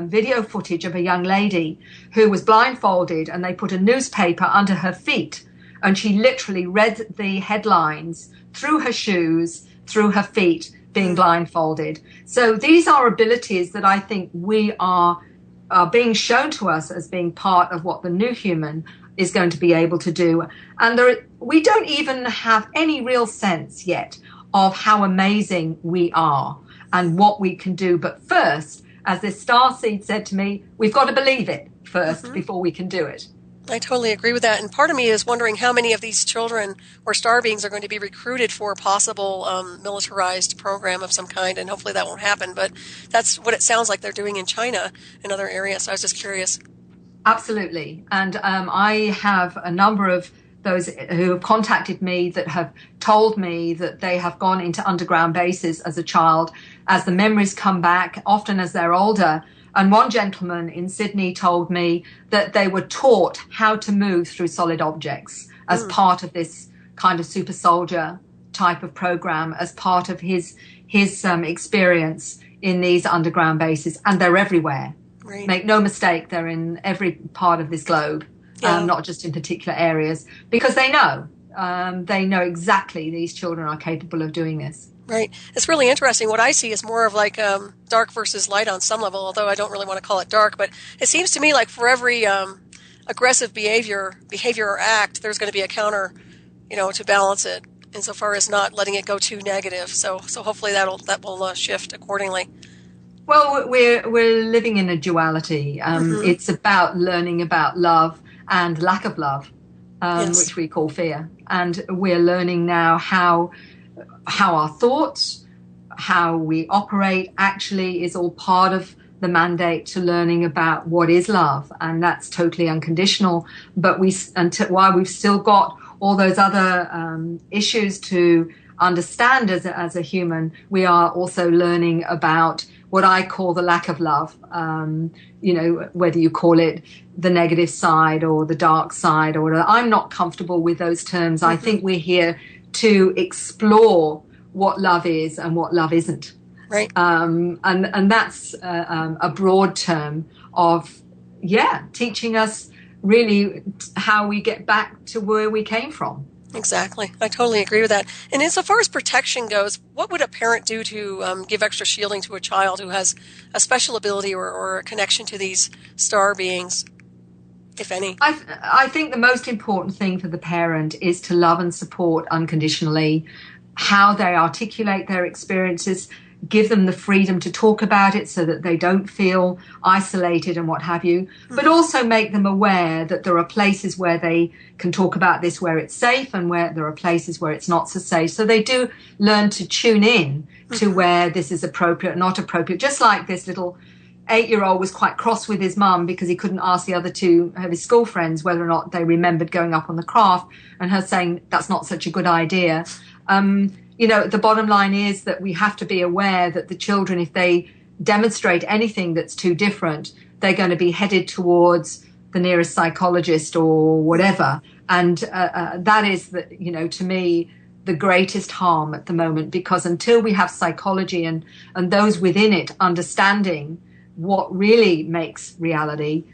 Speaker 3: video footage of a young lady who was blindfolded, and they put a newspaper under her feet, and she literally read the headlines through her shoes, through her feet, being blindfolded. So these are abilities that I think we are being shown to us as being part of what the new human is going to be able to do. And we don't even have any real sense yet of how amazing we are and what we can do. But first, as this starseed said to me, we've got to believe it first before we can do it.
Speaker 2: I totally agree with that. And part of me is wondering how many of these children or star beings are going to be recruited for a possible militarized program of some kind. And hopefully that won't happen. But that's what it sounds like they're doing in China and other areas. So I was just curious.
Speaker 3: Absolutely. And I have a number of those who have contacted me that have told me that they have gone into underground bases as a child, as the memories come back, often as they're older. And one gentleman in Sydney told me that they were taught how to move through solid objects as part of this kind of super soldier type of program, as part of his experience in these underground bases. And they're everywhere. Right. Make no mistake, they're in every part of this globe, not just in particular areas, because they know exactly these children are capable of doing this.
Speaker 2: Right. It's really interesting. What I see is more of like dark versus light on some level, although I don't really want to call it dark. But it seems to me like for every aggressive behavior or act, there's going to be a counter, to balance it, insofar as not letting it go too negative. So hopefully that will shift accordingly.
Speaker 3: Well, we're living in a duality. It's about learning about love and lack of love, which we call fear. And we're learning now how our thoughts, how we operate actually is all part of the mandate to learning about what is love. And that's totally unconditional. But while we've still got all those other issues to understand as a human, we are also learning about what I call the lack of love, whether you call it the negative side or the dark side or whatever. I'm not comfortable with those terms. I think we're here to explore what love is and what love isn't.
Speaker 2: Right.
Speaker 3: And that's a broad term of, teaching us really how we get back to where we came from.
Speaker 2: Exactly. I totally agree with that. And insofar as protection goes, what would a parent do to give extra shielding to a child who has a special ability or a connection to these star beings, if any?
Speaker 3: I think the most important thing for the parent is to love and support unconditionally how they articulate their experiences, give them the freedom to talk about it so that they don't feel isolated and what have you, but also make them aware that there are places where they can talk about this where it's safe and where there are places where it's not so safe. So they do learn to tune in to where this is appropriate, not appropriate. Just like this little 8-year-old was quite cross with his mum because he couldn't ask the other two of his school friends whether or not they remembered going up on the craft, and her saying that's not such a good idea. The bottom line is that we have to be aware that the children, if they demonstrate anything that's too different, they're going to be headed towards the nearest psychologist or whatever. And that is, to me, the greatest harm at the moment, because until we have psychology and those within it understanding what really makes reality,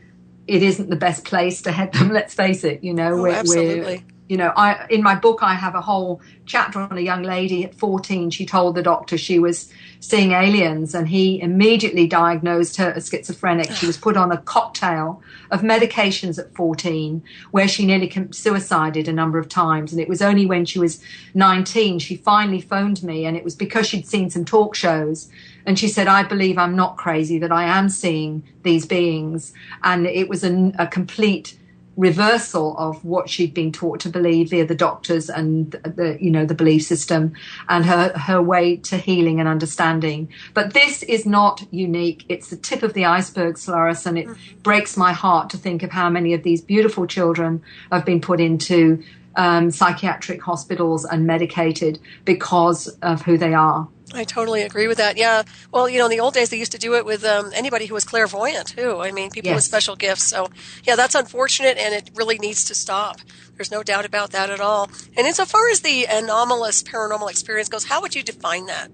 Speaker 3: it isn't the best place to head them, let's face it.
Speaker 2: Absolutely.
Speaker 3: In my book, I have a whole chapter on a young lady at 14. She told the doctor she was seeing aliens, and he immediately diagnosed her as schizophrenic. She was put on a cocktail of medications at 14, where she nearly suicided a number of times. And it was only when she was 19, she finally phoned me, and it was because she'd seen some talk shows. And she said, I believe I'm not crazy, that I am seeing these beings. And it was a complete reversal of what she'd been taught to believe via the doctors and the belief system, and her way to healing and understanding. But this is not unique. It's the tip of the iceberg, Solaris, and it breaks my heart to think of how many of these beautiful children have been put into psychiatric hospitals and medicated because of who they are.
Speaker 2: I totally agree with that. Yeah. Well, in the old days, they used to do it with anybody who was clairvoyant, too. I mean, people with
Speaker 3: Yes.
Speaker 2: special gifts. So, yeah, that's unfortunate, and it really needs to stop. There's no doubt about that at all. And insofar as the anomalous paranormal experience goes, how would you define that?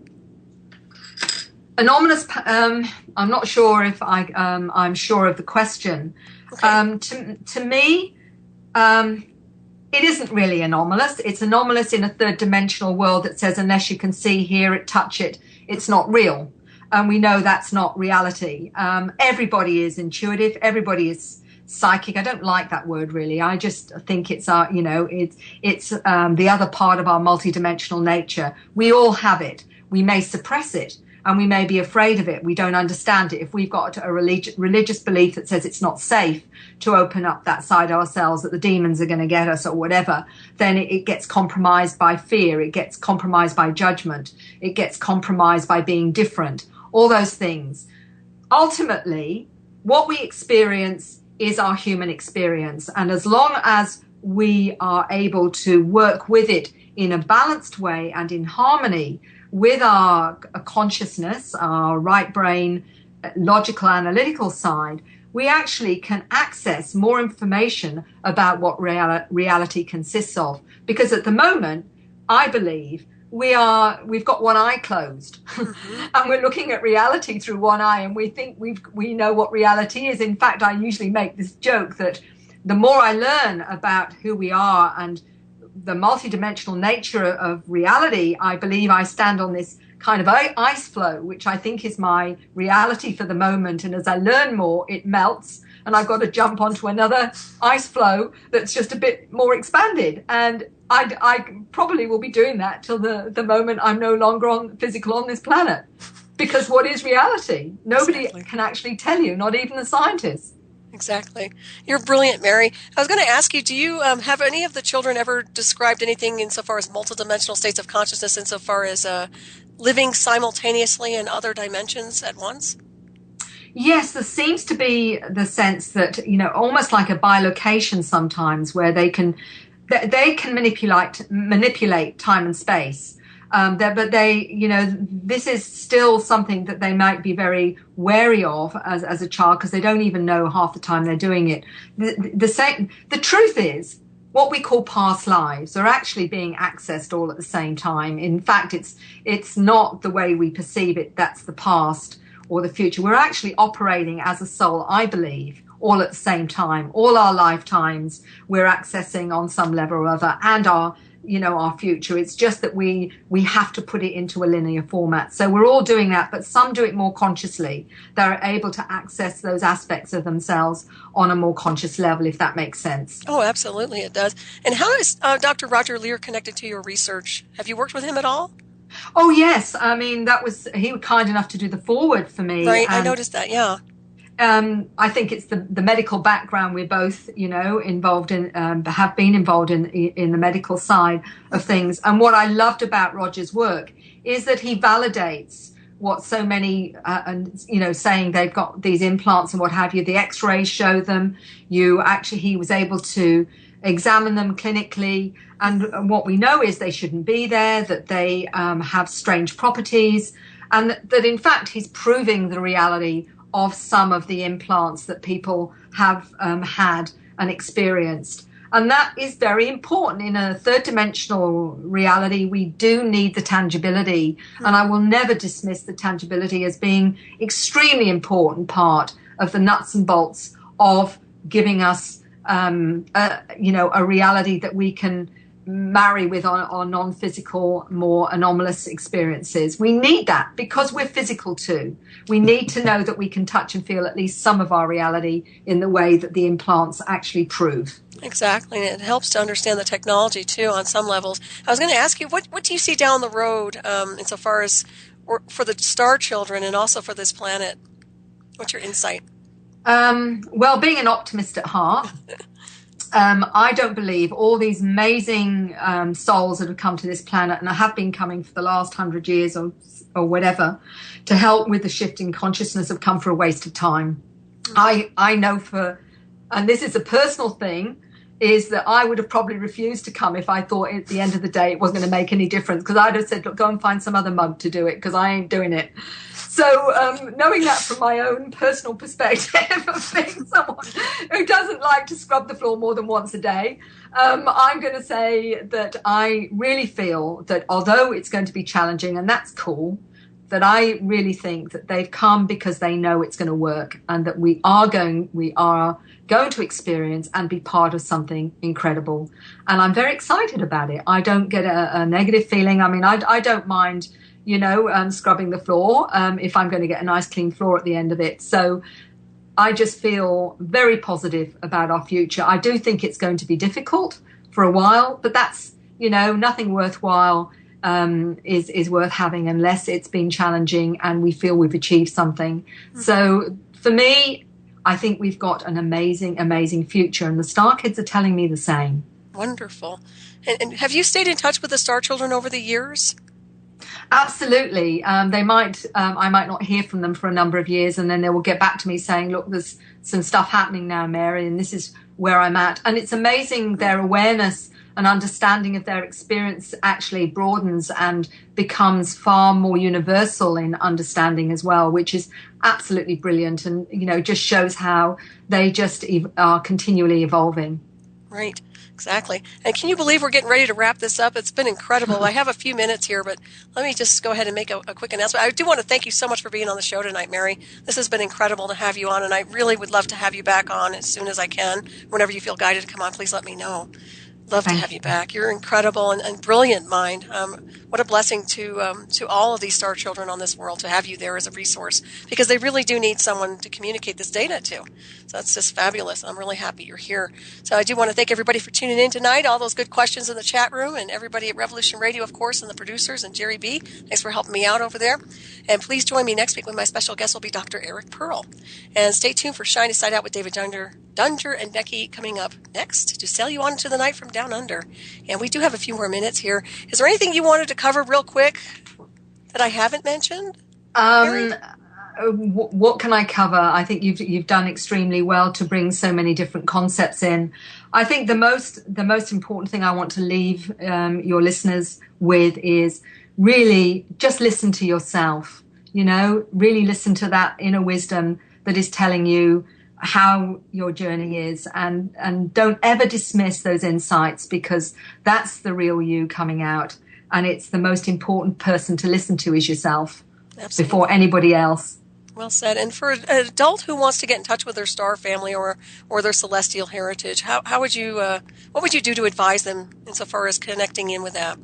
Speaker 3: Anomalous, I'm not sure if I'm sure of the question.
Speaker 2: Okay.
Speaker 3: To me, it isn't really anomalous. It's anomalous in a third dimensional world that says unless you can see, hear it, touch it, it's not real. And we know that's not reality. Everybody is intuitive. Everybody is psychic. I don't like that word really. I just think it's it's the other part of our multidimensional nature. We all have it. We may suppress it, and we may be afraid of it. We don't understand it. If we've got a religious belief that says it's not safe to open up that side of ourselves, that the demons are going to get us or whatever, then it gets compromised by fear. It gets compromised by judgment. It gets compromised by being different. All those things. Ultimately, what we experience is our human experience. And as long as we are able to work with it in a balanced way and in harmony with our consciousness, our right brain, logical, analytical side, we actually can access more information about what reality consists of. Because at the moment, I believe we've got one eye closed and we're looking at reality through one eye, and we think we know what reality is. In fact, I usually make this joke that the more I learn about who we are and the multidimensional nature of reality, I believe I stand on this kind of ice floe, which I think is my reality for the moment. And as I learn more, it melts, and I've got to jump onto another ice floe that's just a bit more expanded. And I probably will be doing that till the moment I'm no longer physical on this planet. Because what is reality? Nobody can actually tell you, not even the scientists.
Speaker 2: Exactly. You're brilliant, Mary. I was going to ask you, do you have any of the children ever described anything insofar as multidimensional states of consciousness, insofar as living simultaneously in other dimensions at once?
Speaker 3: Yes, there seems to be the sense that, almost like a bilocation sometimes, where they can manipulate time and space. But this is still something that they might be very wary of as a child, because they don't even know half the time they're doing it. The truth is, what we call past lives are actually being accessed all at the same time. In fact, it's not the way we perceive it that's the past or the future. We're actually operating as a soul, I believe, all at the same time. All our lifetimes we're accessing on some level or other, and our future. It's just that we have to put it into a linear format. So we're all doing that, but some do it more consciously. They're able to access those aspects of themselves on a more conscious level, if that makes sense.
Speaker 2: Oh, absolutely, it does. And how is Dr. Roger Lear connected to your research? Have you worked with him at all?
Speaker 3: Oh, yes. I mean, he was kind enough to do the foreword for me.
Speaker 2: Right, I noticed that, yeah.
Speaker 3: I think it's the medical background we're both, involved in, have been involved in the medical side of things. And what I loved about Roger's work is that he validates what so many, saying they've got these implants and what have you. The X-rays show them. He was able to examine them clinically. And what we know is they shouldn't be there, that they have strange properties, and that in fact he's proving the reality of some of the implants that people have had and experienced. And that is very important. In a third dimensional reality, we do need the tangibility. And I will never dismiss the tangibility as being extremely important part of the nuts and bolts of giving us, a reality that we can marry with our non-physical, more anomalous experiences. We need that because we're physical too. We need to know that we can touch and feel at least some of our reality in the way that the implants actually prove.
Speaker 2: Exactly, and it helps to understand the technology too on some levels. I was going to ask you, what do you see down the road insofar as for the star children and also for this planet? What's your insight?
Speaker 3: Well, being an optimist at heart, I don't believe all these amazing souls that have come to this planet and have been coming for the last 100 years or whatever to help with the shift in consciousness have come for a waste of time. I know and this is a personal thing, is that I would have probably refused to come if I thought at the end of the day it wasn't going to make any difference, because I'd have said, look, go and find some other mug to do it, because I ain't doing it. So knowing that from my own personal perspective of being someone who doesn't like to scrub the floor more than once a day, I'm going to say that I really feel that although it's going to be challenging, and that's cool, that I really think that they've come because they know it's going to work, and that we are going to experience and be part of something incredible. And I'm very excited about it. I don't get a negative feeling. I mean, I don't mind, scrubbing the floor if I'm going to get a nice clean floor at the end of it. So I just feel very positive about our future. I do think it's going to be difficult for a while, but that's, nothing worthwhile is worth having unless it's been challenging and we feel we've achieved something. Mm-hmm. So for me, I think we've got an amazing, amazing future, and the Star Kids are telling me the same.
Speaker 2: Wonderful. And have you stayed in touch with the Star Children over the years?
Speaker 3: Absolutely. I might not hear from them for a number of years, and then they will get back to me saying, look, there's some stuff happening now, Mary, and this is where I'm at. And it's amazing, their awareness and understanding of their experience actually broadens and becomes far more universal in understanding as well, which is absolutely brilliant, and just shows how they just are continually evolving.
Speaker 2: Right. Exactly. And can you believe we're getting ready to wrap this up? It's been incredible. I have a few minutes here, but let me just go ahead and make a quick announcement. I do want to thank you so much for being on the show tonight, Mary. This has been incredible to have you on, and I really would love to have you back on as soon as I can. Whenever you feel guided to come on, please let me know. Love to have you back. You're incredible and brilliant mind. What a blessing to all of these star children on this world to have you there as a resource, because they really do need someone to communicate this data to. So that's just fabulous. I'm really happy you're here. So I do want to thank everybody for tuning in tonight, all those good questions in the chat room, and everybody at Revolution Radio, of course, and the producers, and Jerry B. Thanks for helping me out over there. And please join me next week when my special guest will be Dr. Eric Pearl. And stay tuned for Shine a Side Out with David Dunger and Becky coming up next to sail you on into the night from down under. And we do have a few more minutes here. Is there anything you wanted to cover real quick that I haven't mentioned?
Speaker 3: What can I cover? I think you've done extremely well to bring so many different concepts in. I think the most important thing I want to leave your listeners with is really just listen to yourself. Really listen to that inner wisdom that is telling you how your journey is, and don't ever dismiss those insights, because that's the real you coming out, and it's the most important person to listen to is yourself. Absolutely. Before anybody else.
Speaker 2: Well said. And for an adult who wants to get in touch with their star family or their celestial heritage, how would you what would you do to advise them insofar as connecting in with that?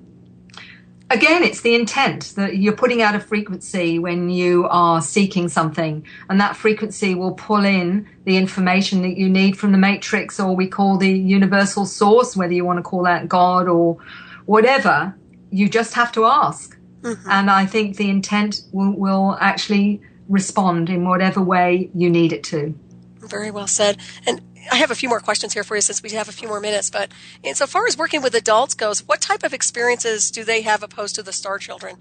Speaker 3: Again, it's the intent that you're putting out a frequency when you are seeking something, and that frequency will pull in the information that you need from the matrix, or we call the universal source, whether you want to call that God or whatever. You just have to ask. Mm-hmm. And I think the intent will actually respond in whatever way you need it to.
Speaker 2: Very well said. And I have a few more questions here for you since we have a few more minutes. But insofar as working with adults goes, what type of experiences do they have opposed to the star children?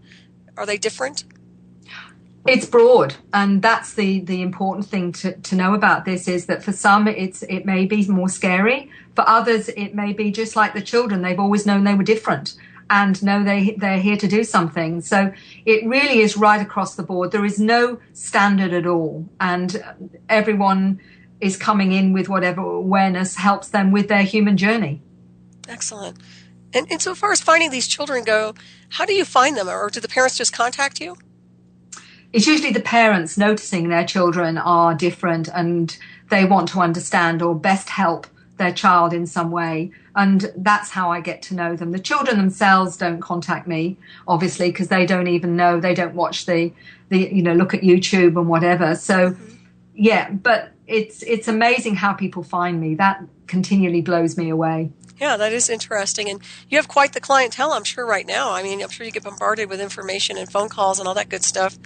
Speaker 2: Are they different?
Speaker 3: It's broad, and that's the important thing to know about this, is that for some it may be more scary. For others, it may be just like the children. They've always known they were different and know they're here to do something. So it really is right across the board. There is no standard at all, and everyone is coming in with whatever awareness helps them with their human journey.
Speaker 2: Excellent. And so far as finding these children go, how do you find them? Or do the parents just contact you?
Speaker 3: It's usually the parents noticing their children are different and they want to understand or best help their child in some way. And that's how I get to know them. The children themselves don't contact me, obviously, because they don't even know. They don't watch the look at YouTube and whatever. So, yeah, but it's amazing how people find me. That continually blows me away.
Speaker 2: Yeah, that is interesting. And you have quite the clientele, I'm sure, right now. I mean, I'm sure you get bombarded with information and phone calls and all that good stuff,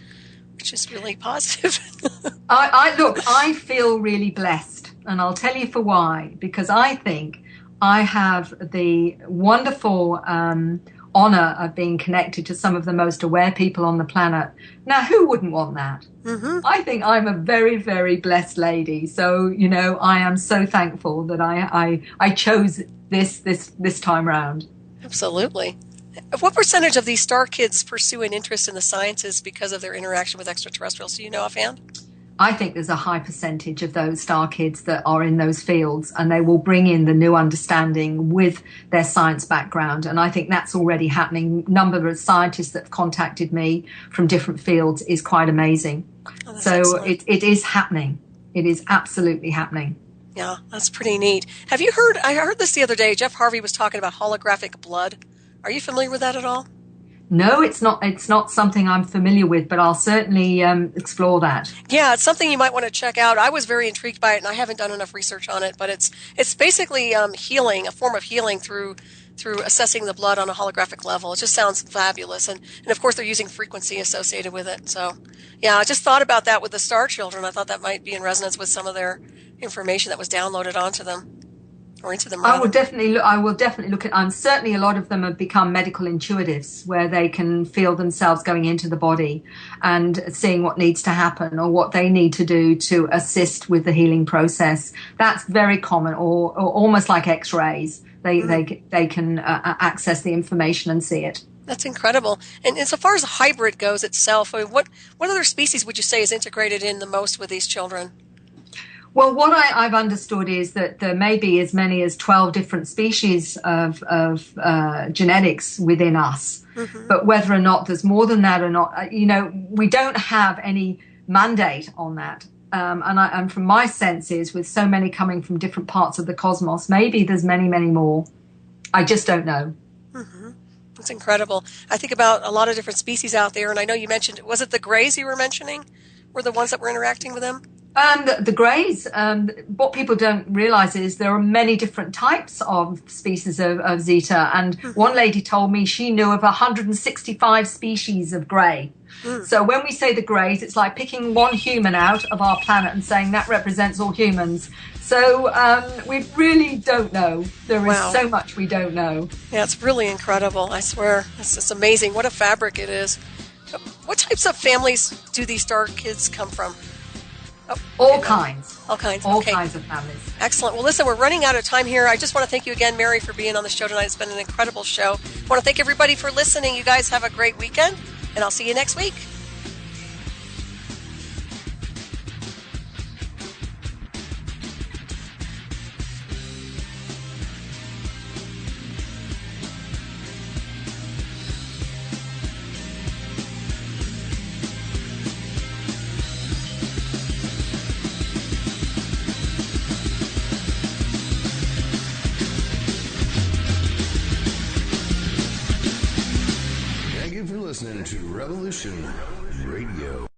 Speaker 2: which is really positive.
Speaker 3: I feel really blessed, and I'll tell you for why. Because I think I have the wonderful honor of being connected to some of the most aware people on the planet. Now, who wouldn't want that? Mm-hmm. I think I'm a very, very blessed lady. So, you know, I am so thankful that I chose this time round.
Speaker 2: Absolutely. What percentage of these star kids pursue an interest in the sciences because of their interaction with extraterrestrials? Do you know offhand?
Speaker 3: I think there's a high percentage of those star kids that are in those fields, and they will bring in the new understanding with their science background. And I think that's already happening. Number of scientists that have contacted me from different fields is quite amazing.
Speaker 2: Oh,
Speaker 3: so it is happening. It is absolutely happening.
Speaker 2: Yeah, that's pretty neat. Have you heard, I heard this the other day, Jeff Harvey was talking about holographic blood. Are you familiar with that at all?
Speaker 3: No, it's not something I'm familiar with, but I'll certainly explore that.
Speaker 2: Yeah, it's something you might want to check out. I was very intrigued by it, and I haven't done enough research on it, but it's basically healing, a form of healing through assessing the blood on a holographic level. It just sounds fabulous, and of course they're using frequency associated with it. So, yeah, I just thought about that with the star children. I thought that might be in resonance with some of their information that was downloaded onto them. Or into them,
Speaker 3: I will definitely look at. Certainly, a lot of them have become medical intuitives, where they can feel themselves going into the body and seeing what needs to happen or what they need to do to assist with the healing process. That's very common, or almost like X-rays. They can access the information and see it.
Speaker 2: That's incredible. And so far as the hybrid goes itself, I mean, what other species would you say is integrated in the most with these children?
Speaker 3: Well, what I've understood is that there may be as many as 12 different species of genetics within us. Mm-hmm. But whether or not there's more than that or not, you know, we don't have any mandate on that. And from my senses, with so many coming from different parts of the cosmos, maybe there's many, many more. I just don't know.
Speaker 2: Mm-hmm. It's incredible. I think about a lot of different species out there, and I know you mentioned, was it the Greys you were mentioning were the ones that were interacting with them?
Speaker 3: The Greys, what people don't realize is there are many different types of species of Zeta. And one lady told me she knew of 165 species of Grey. So when we say the Greys, it's like picking one human out of our planet and saying that represents all humans. So we really don't know. There is so much we don't know.
Speaker 2: Yeah, it's really incredible. I swear. It's amazing. What a fabric it is. What types of families do these star kids come from?
Speaker 3: All kinds.
Speaker 2: All kinds.
Speaker 3: All kinds of families.
Speaker 2: Excellent. Well, listen, we're running out of time here. I just want to thank you again, Mary, for being on the show tonight. It's been an incredible show. I want to thank everybody for listening. You guys have a great weekend, and I'll see you next week.
Speaker 1: Listening to Revolution Radio.